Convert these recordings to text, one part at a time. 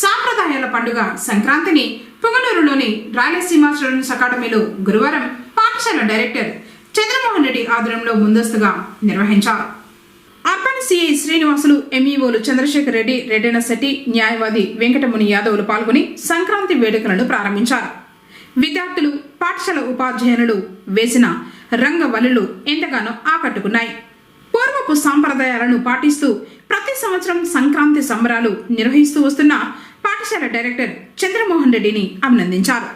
సాంప్రదాయాల పండుగ సంక్రాంతిని పుంగనూరులోని రాయలసీమ చిల్డ్రన్స్ అకాడమీలో గురువారం పాఠశాల డైరెక్టర్ చంద్రమోహన్ రెడ్డి ఆధ్వర్యంలో ముందస్తుగా నిర్వహించారు. అర్బన్ సిఐ శ్రీనివాసులు, ఎంఈఓలు చంద్రశేఖర్ రెడ్డి, రెడ్డెన శెట్టి, న్యాయవాది వెంకటముని యాదవ్లు పాల్గొని సంక్రాంతి వేడుకలను ప్రారంభించారు. విద్యార్థులు, పాఠశాల ఉపాధ్యాయులు వేసిన రంగవల్లులు ఎంతగానో ఆకట్టుకున్నాయి. పూర్వపు సాంప్రదాయాలను పాటిస్తూ ప్రతి సంవత్సరం సంక్రాంతి సంబరాలు నిర్వహిస్తూ వస్తున్న పాఠశాల డైరెక్టర్ చంద్రమోహన్ రెడ్డిని అభినందించారు.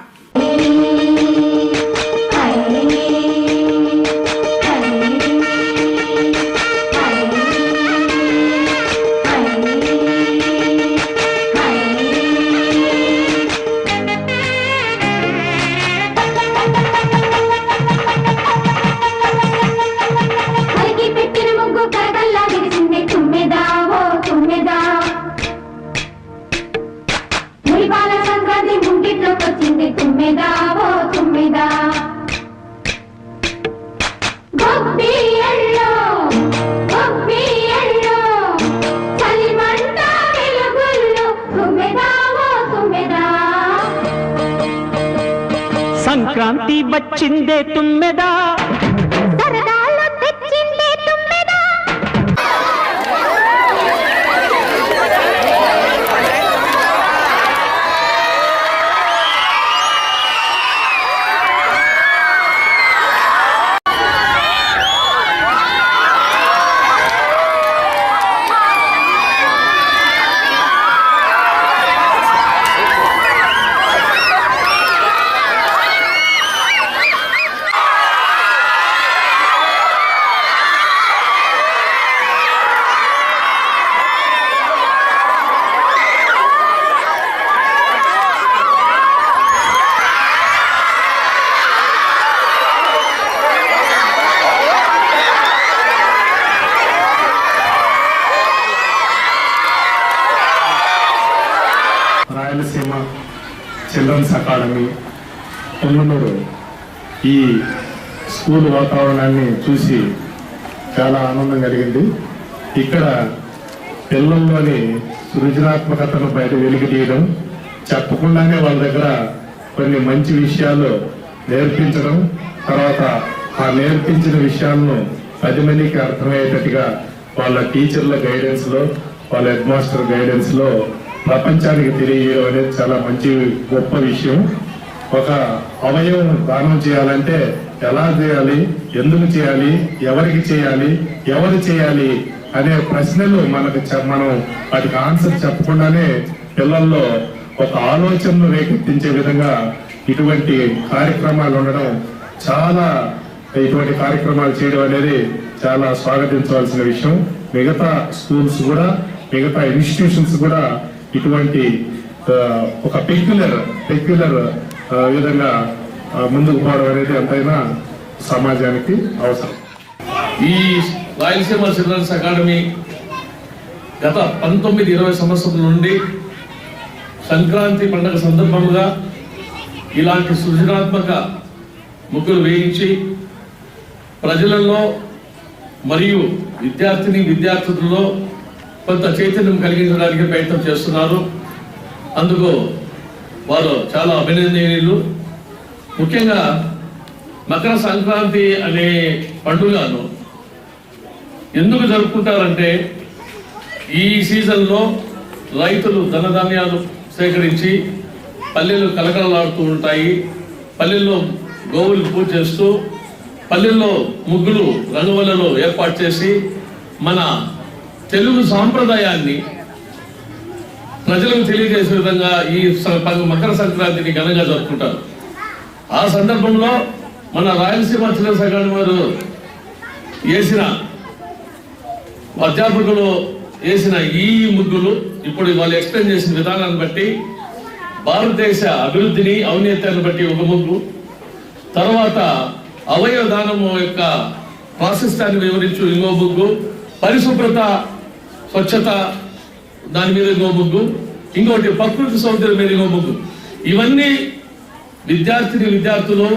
సంక్రాంతి వచ్చిందే తుమ్మెదా, సరదాలు తెచ్చిందే తుమ్మెదా. రాయలసీమ చిల్డ్రన్స్ అకాడమీ పుంగనూరు ఈ స్కూల్ వాతావరణాన్ని చూసి చాలా ఆనందం కలిగింది. ఇక్కడ పిల్లల్లోని సృజనాత్మకతను బయట వెలికి తీయడం, చెప్పకుండానే వాళ్ళ దగ్గర కొన్ని మంచి విషయాలు నేర్పించడం, తర్వాత ఆ నేర్పించిన విషయాలను 10 మందికి అర్థమయ్యేటట్టుగా వాళ్ళ టీచర్ల గైడెన్స్లో, వాళ్ళ హెడ్ మాస్టర్ గైడెన్స్లో ప్రపంచానికి తెలియజేయడం అనేది చాలా మంచి గొప్ప విషయం. ఒక అవయవం దానం చేయాలంటే ఎలా చేయాలి, ఎందుకు చేయాలి, ఎవరికి చేయాలి, ఎవరు చేయాలి అనే ప్రశ్నలు మనం వాటికి ఆన్సర్ చెప్పకుండానే పిల్లల్లో ఒక ఆలోచనను రేకెత్తించే విధంగా ఇటువంటి కార్యక్రమాలు ఉండడం, ఇటువంటి కార్యక్రమాలు చేయడం అనేది చాలా స్వాగతించవలసిన విషయం. మిగతా స్కూల్స్ కూడా, మిగతా ఇన్స్టిట్యూషన్స్ కూడా ఇటువంటి ఒక పెక్యులర్ విధంగా ముందుకు పోవడం అనేది ఎంతైనా సమాజానికి అవసరం. ఈ రాయలసీమ చిల్డ్రన్స్ అకాడమీ గత 19-20 సంవత్సరాల నుండి సంక్రాంతి పండుగ సందర్భంగా ఇలాంటి సృజనాత్మక ముగ్గులు వేయించి ప్రజలలో మరియు విద్యార్థులలో కొంత చైతన్యం కలిగించడానికి ప్రయత్నం చేస్తున్నారు. అందుకు వారు చాలా అభినందనీయులు. ముఖ్యంగా మకర సంక్రాంతి అనే పండుగను ఎందుకు జరుపుకుంటారంటే, ఈ సీజన్లో రైతులు ధనధాన్యాలు సేకరించి పల్లెలు కలకలలాడుతూ ఉంటాయి. పల్లెల్లో గోవులు పూజ చేస్తూ, పల్లెల్లో ముగ్గులు రంగువలలో ఏర్పాటు చేసి మన తెలుగు సాంప్రదాయాన్ని ప్రజలకు తెలియజేసే విధంగా ఈ మకర సంక్రాంతిని ఘనంగా జరుపుకుంటారు. ఆ సందర్భంలో మన రాయలసీమ చిల్డ్రన్స్ అకాడమీ వారు అధ్యాపకులు వేసిన ఈ ముగ్గులు ఇప్పుడు వాళ్ళు ఎక్స్ప్లెయిన్ చేసిన విధానాన్ని బట్టి భారతదేశ అభివృద్ధిని, ఔన్నత్యాన్ని బట్టి ఒక ముగ్గు, తర్వాత అవయవ దానము యొక్క ప్రాశస్త్యాన్ని వివరించు ఇంకో ముగ్గు, పరిశుభ్రత, స్వచ్ఛత దాని మీద ఇంకో ముగ్గు, ఇంకోటి ప్రకృతి సౌందర్యం మీద ఇంకో ముగ్గు. ఇవన్నీ విద్యార్థులు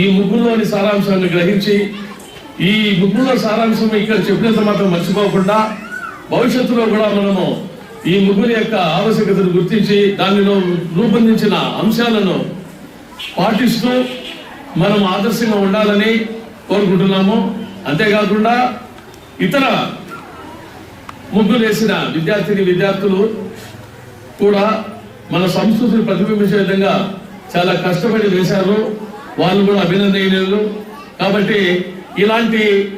ఈ ముగ్గుల్లోని సారాంశాన్ని గ్రహించి, ఈ ముగ్గులో సారాంశం ఇక్కడ చెప్పినంత మాత్రం మర్చిపోకుండా భవిష్యత్తులో కూడా మనము ఈ ముగ్గుల యొక్క ఆవశ్యకతను గుర్తించి దానిలో రూపొందించిన అంశాలను పాటిస్తూ మనం ఆదర్శంగా ఉండాలని కోరుకుంటున్నాము. అంతేకాకుండా ఇతర ముగ్గులు వేసిన విద్యార్థులు కూడా మన సంస్కృతిని ప్రతిబింబించే విధంగా చాలా కష్టపడి వేశారు. వాళ్ళు కూడా అభినందనీయులు. కాబట్టి ఇలాంటి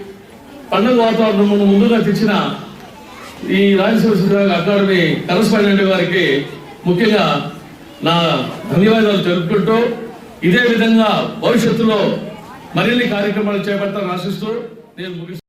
పండుగ వాతావరణం ముందుగా తెచ్చిన ఈ రాయలసీమ అకాడమీ కరస్పాండెంట్ గారికి ముఖ్యంగా నా ధన్యవాదాలు తెలుపుకుంటూ ఇదే విధంగా భవిష్యత్తులో మరిన్ని కార్యక్రమాలు చేపడతాను ఆశిస్తూ నేను ముగిస్తున్నాను.